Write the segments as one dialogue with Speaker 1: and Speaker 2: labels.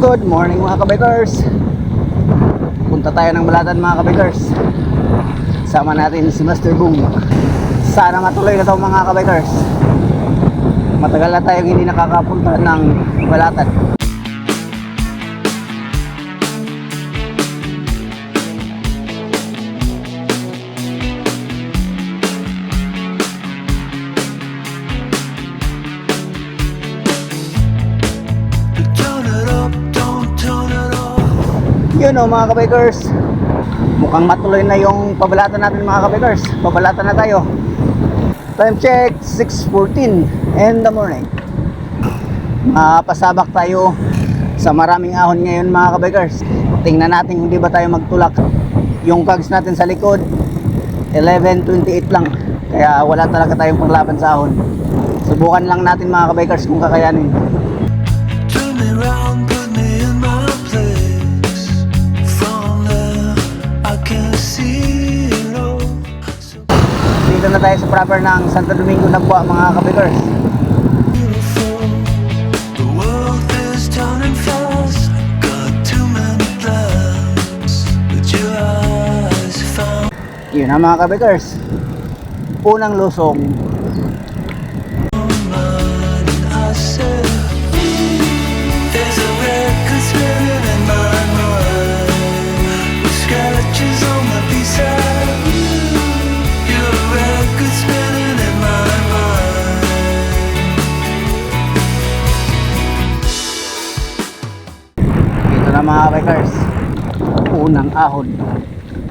Speaker 1: Good morning mga kabikers. Punta tayo ng Balatan mga kabikers. Sama natin si Master Boom. Sana matuloy na ito mga kabikers. Matagal na tayong hindi nakakapunta ng Balatan. Yun o mga kabikers, mukhang matuloy na yung pabalatan natin mga kabikers. Pabalatan na tayo. Time check 6:14 in the morning. Pasabak tayo sa maraming ahon ngayon mga kabikers. Tingnan natin hindi ba tayo magtulak. Yung cogs natin sa likod 11:28 lang, kaya wala talaga tayong panglaban sa ahon. Subukan lang natin mga kabikers kung kakayanin. Dito na tayo sa proper ng Santo Domingo Nagwa mga kabikers. Yun na mga kabikers, unang lusong. Mga bikers, unang ahon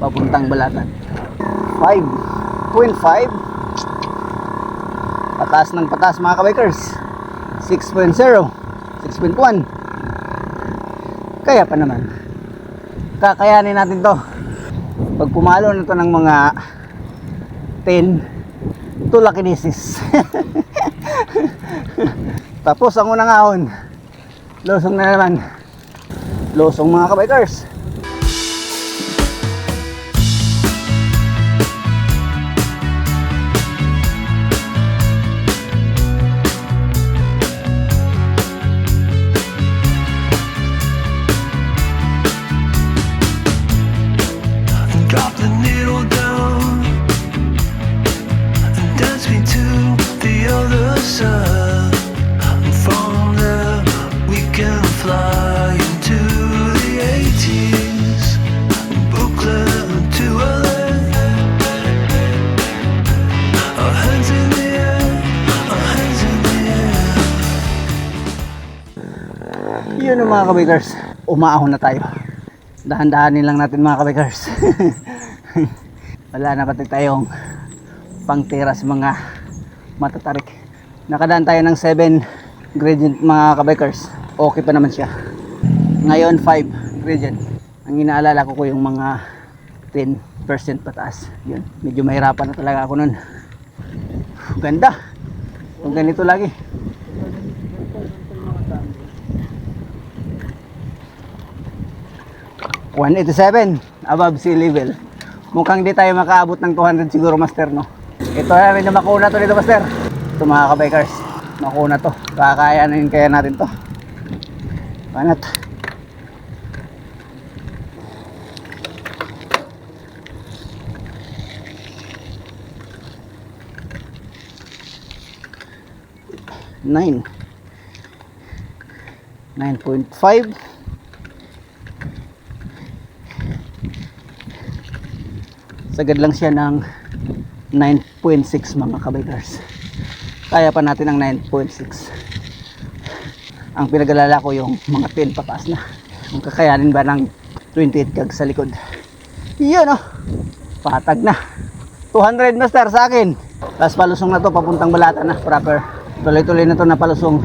Speaker 1: papuntang Balatan. 5.5 pataas ng pataas mga kabikers. 6.0 6.1 kaya pa naman, kakayanin natin to. Pag pumalo na to ng mga 10 tulakinesis. Tapos ang unang ahon, lusong na naman. Losong mga kabikers.
Speaker 2: Drop the needle down and dance me to the other side. From there we can fly into the 80s, Brooklyn to LA. Our hands in the air, our hands in the air.
Speaker 1: Yun mga kabikers, umaahon na tayo. Dahan-dahanin lang natin mga kabikers. Wala na pati tayong pangtiras mga matatarik. Nakadaan tayo ng 7 gradient mga kabikers. Okay pa naman siya. Ngayon 5 gradient. Ang inaalala ko yung mga 10% pataas. Yun, medyo mahirapan na talaga ako nun. Ganda kung ganito lagi. $187 above sea level. Mukhang di tayo makaabot ng 200 siguro master, no? Ito na, medyo makuna to dito master. Ito mga kabikers, makuna to. Kakayanin kaya natin to. Panat. Nine. 9.5. Sagad lang siya ng 9.6 mga kabikers. Kaya pa natin ang 9.6. Ang pinag-alala ko yung mga 10 pataas na. Kung kakayanin ba ng 28 kag sa likod. Yun oh, patag na. 200 master sa akin. Tapos palusong na to papuntang Balatan na proper. Tuloy-tuloy na to na palusong.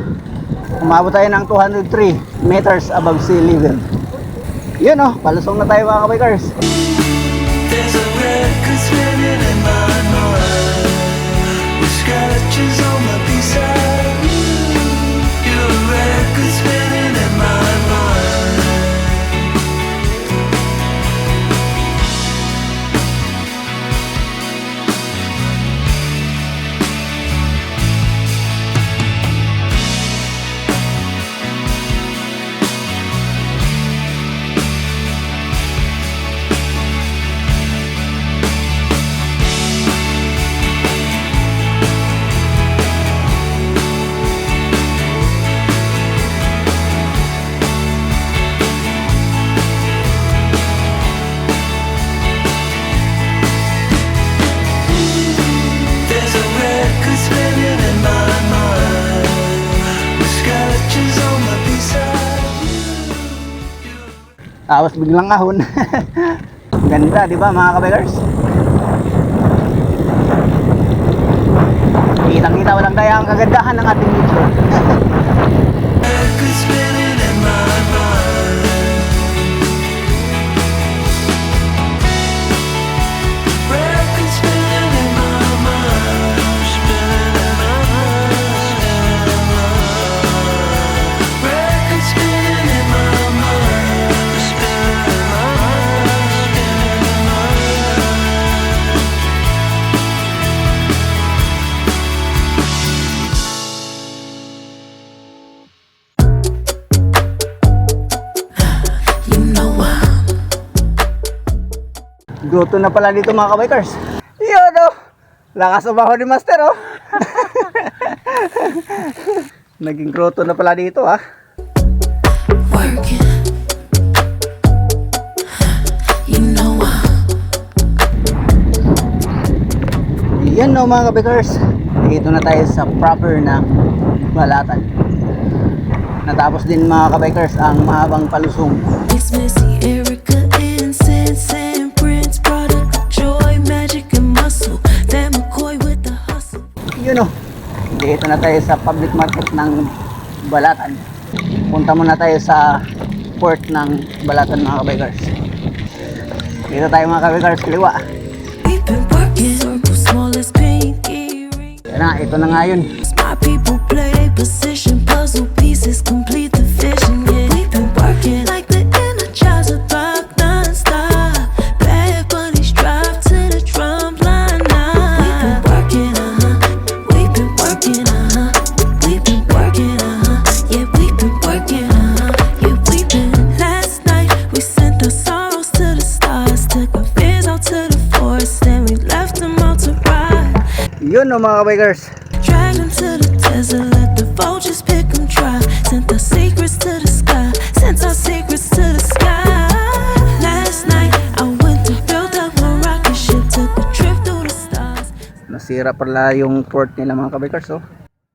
Speaker 1: Umabot tayo ng 203 meters above sea level. Yun oh, palusong na tayo mga kabikers.
Speaker 2: There's a record spinning in my mind with scratches on my beside you. You're a record spinning in my mind.
Speaker 1: Tapos biglang ahon. Ganda, di ba mga kabikers? Kitang-kita walang daya ang kagandahan ng ating video.
Speaker 2: Records spinning in my mind. Records spinning in my mind. Spinning in my mind. Records spinning in my mind. Spinning in my mind. Spinning in my mind. You know I'm
Speaker 1: Grotto na pala dito mga kabikers. Yun oh. Lakas umaho ni Master oh. Naging grotto na pala dito ah.
Speaker 2: working. You know I'm
Speaker 1: Yan no mga kabikers. Dito na tayo sa proper na Balatan. Natapos din mga kabikers ang mahabang palusong.
Speaker 2: It's Missy, Erica, Incense, and Prince, product of joy, magic, and muscle. Van McCoy with the hustle.
Speaker 1: Yun oh. Dito na tayo sa public market ng Balatan. Punta muna tayo sa port ng Balatan mga kabikers. Dito tayo mga kabikers, kaliwa.
Speaker 2: We've been working, circle small as pinky ring.
Speaker 1: Yan na, ito na nga yun.
Speaker 2: My people play their position, puzzle pieces complete the vision. Yeah, we've been working like the Energizer rock non-stop. Bad bunnies drive to the drum line now. We've been working, we've been working, we've been working, yeah, we've been working, yeah, we've been. Last night we sent our sorrows to the stars, took our fears out to the forest, and we left them all to ride.
Speaker 1: Yun no mga kabikers.
Speaker 2: Drag them to the desert, let the vultures pick them dry. Sent our secrets to the sky, sent our secrets to the sky. Last night I went to build up my rocket ship, took a trip through the stars.
Speaker 1: Nasira pala yung port nila mga kabikers oh.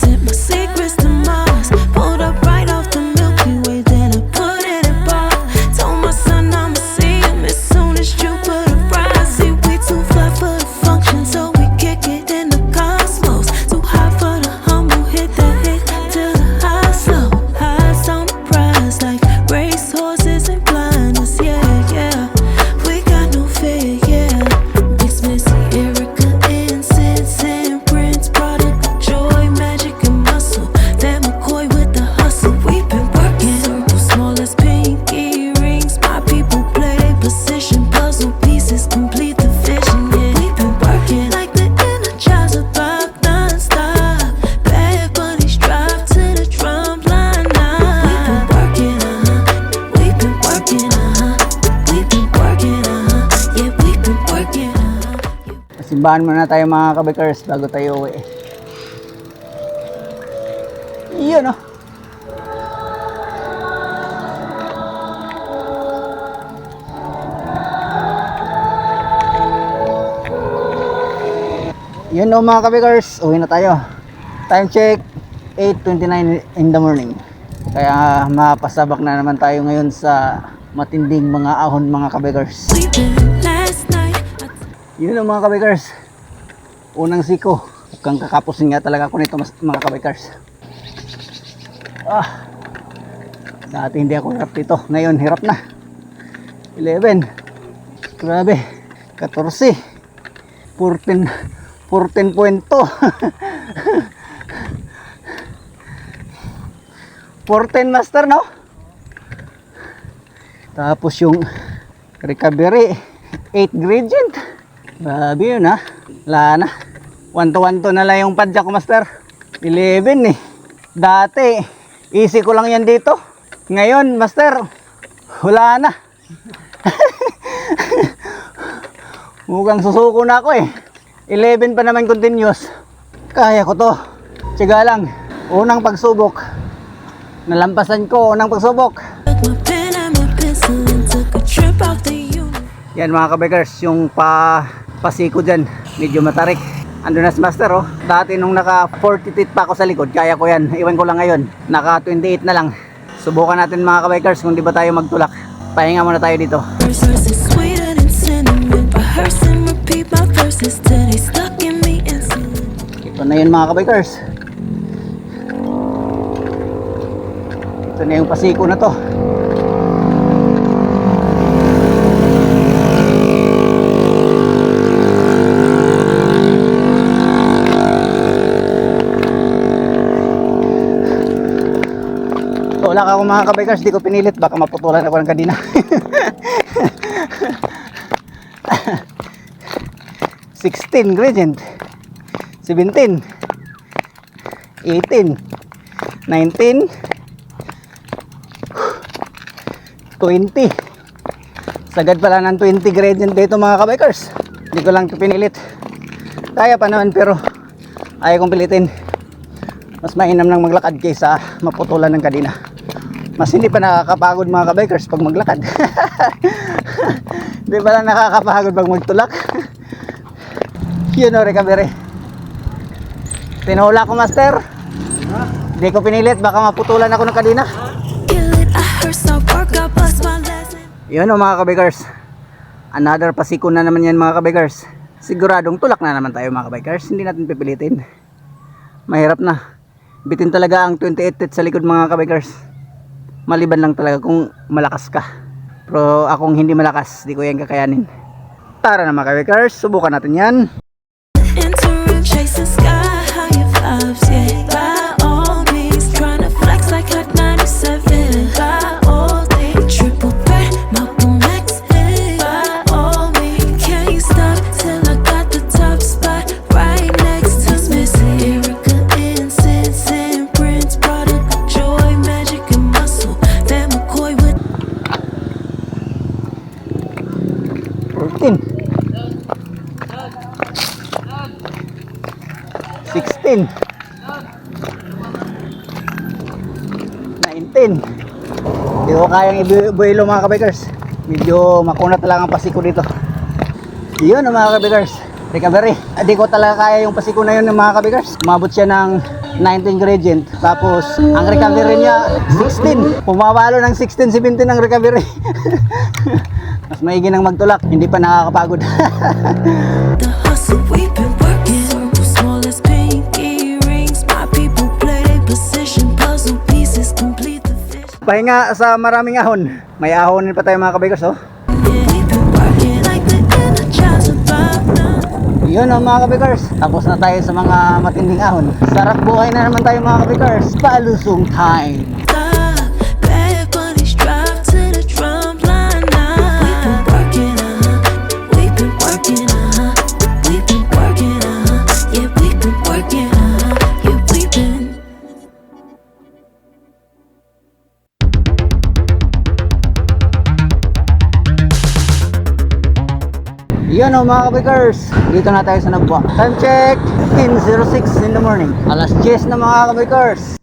Speaker 2: Sent my secrets to Mars, pulled up right off the Milky Way, then I put it in bar. Told my son I'ma see him as soon as Jupiter rise. See, we too fly for the function, so we kick it in the cosmos. Too high for the humble, hit the hit till the high slow. Highs on the prize like race horses and blinders, yeah, yeah. We got no fear, yeah. Mix Missy, Erica, Incense, and Prince, product of joy, magic, and muscle. Van McCoy with the hustle. We've been working, circle small as pinky rings. My people play their position, puzzle pieces complete the vision. Yeah, we've been working like the Energizer rock non-stop. Bad bunnies drive to the drum line now. We've been working, we've been working, we've been working, yeah, we've been working,
Speaker 1: Simbahan muna tayo mga kabikers bago tayo uwi. Yun oh. Yun oh mga kabikers, uwi na tayo. Time check 8:29 in the morning. Kaya mapasabak na naman tayo ngayon sa matinding mga ahon mga kabikers.
Speaker 2: we've been last night.
Speaker 1: Yun ang mga kabikers. Unang siko. Mukhang kakapusin nga talaga ako nito mga kabikers. Dati hindi ako hirap dito. Ngayon hirap na. 11. Grabe. 14. 14. 14.2. 14 master no? Tapos yung recovery 8 gradient. Grabe yun ha. Wala na. 1 to 1 to na lang yung padjak ko master. 11 eh. Dati easy ko lang yan dito. Ngayon master wala na. Mukhang susuko na ako eh. 11 pa naman continuous. Kaya ko to. Tiyaga lang. Unang pagsubok. Nalampasan ko unang pagsubok.
Speaker 2: Took my pen and my pencil and took a trip out the unit.
Speaker 1: Yan mga kabikers, yung pasiko dyan, medyo matarik. Ando na si master oh. Dati nung naka 40 teeth pa ako sa likod, kaya ko yan. Iwan ko lang ngayon, naka 28 na lang. Subukan natin mga kabikers kung di ba tayo magtulak. Pahinga muna tayo dito.
Speaker 3: First verse is sweeter than cinnamon. Rehearse and repeat my verses till they stuck in me instantly.
Speaker 1: Ito na yun mga kabikers. Ito na yung pasiko na to. Wala ka ako mga kabikers, di ko pinilit, baka maputulan ako ng kadina. 16 gradient, 17, 18, 19, 20. Sagad pala ng 20 gradient dito mga kabikers. Hindi ko lang ito pinilit. Kaya pa naman pero ayaw kong pilitin. Mas mainam nang maglakad kaysa maputulan ng kadina. Mas hindi pa nakakapagod mga kabikers pag maglakad. Hindi pa lang nakakapagod pag magtulak. Yun o, recovery. Tinula ko master. Hindi ko pinilit, baka maputulan ako ng kadina.
Speaker 3: Kill it, I hearse, I work, I bust my lesson.
Speaker 1: Yun o mga kabikers. Another pasiko na naman yan mga kabikers. Siguradong tulak na naman tayo mga kabikers. Hindi natin pipilitin. Mahirap na. Bitin talaga ang 28 teeth sa likod mga kabikers. Maliban lang talaga kung malakas ka. Pero akong hindi malakas, di ko yan kakayanin. Tara na mga kabikers, subukan natin yan.
Speaker 3: Interim, chase the sky, higher vibes, yeah. By all means, tryna flex like Hot 97. By all means, triple threat, Malcolm X. Hey. By all means, can't stop till I got the top spot right next to Miss Erica Incense and Prince, product of joy, magic and muscle. Van McCoy with
Speaker 1: 14 16 19. Hindi ko kayang ibuelo mga kabikers. Medyo makunat lang ang pasiko dito. Yun mga kabikers, recovery. Hindi ko talaga kaya yung pasiko na yun mga kabikers. Umabot siya ng 19 gradient. Tapos ang recovery niya 16. Pumawalo ng 16, 17 ang recovery. Mas maigi nang magtulak, hindi pa nakakapagod.
Speaker 3: the hustle, we've been working. Circle small as pinky rings. My people play their position. Puzzle pieces complete the vision.
Speaker 1: Pahinga sa maraming ahon. May ahonin pa tayo mga kabikers oh.
Speaker 3: Yeah, we've been working like the Energizer Bunny.
Speaker 1: Yun oh mga kabikers. Tapos na tayo sa mga matinding ahon. Sarap buhay na naman tayo mga kabikers. Palusong time.
Speaker 3: Stop, bad bunnies drive to the drum line now. We've been working, we've been working, yeah, we've been working, yeah, we've been.
Speaker 1: Yun oh mga kabikers. Dito na tayo sa Nagwa. Time check 15:06 in the morning. Alas 10 na mga kabikers.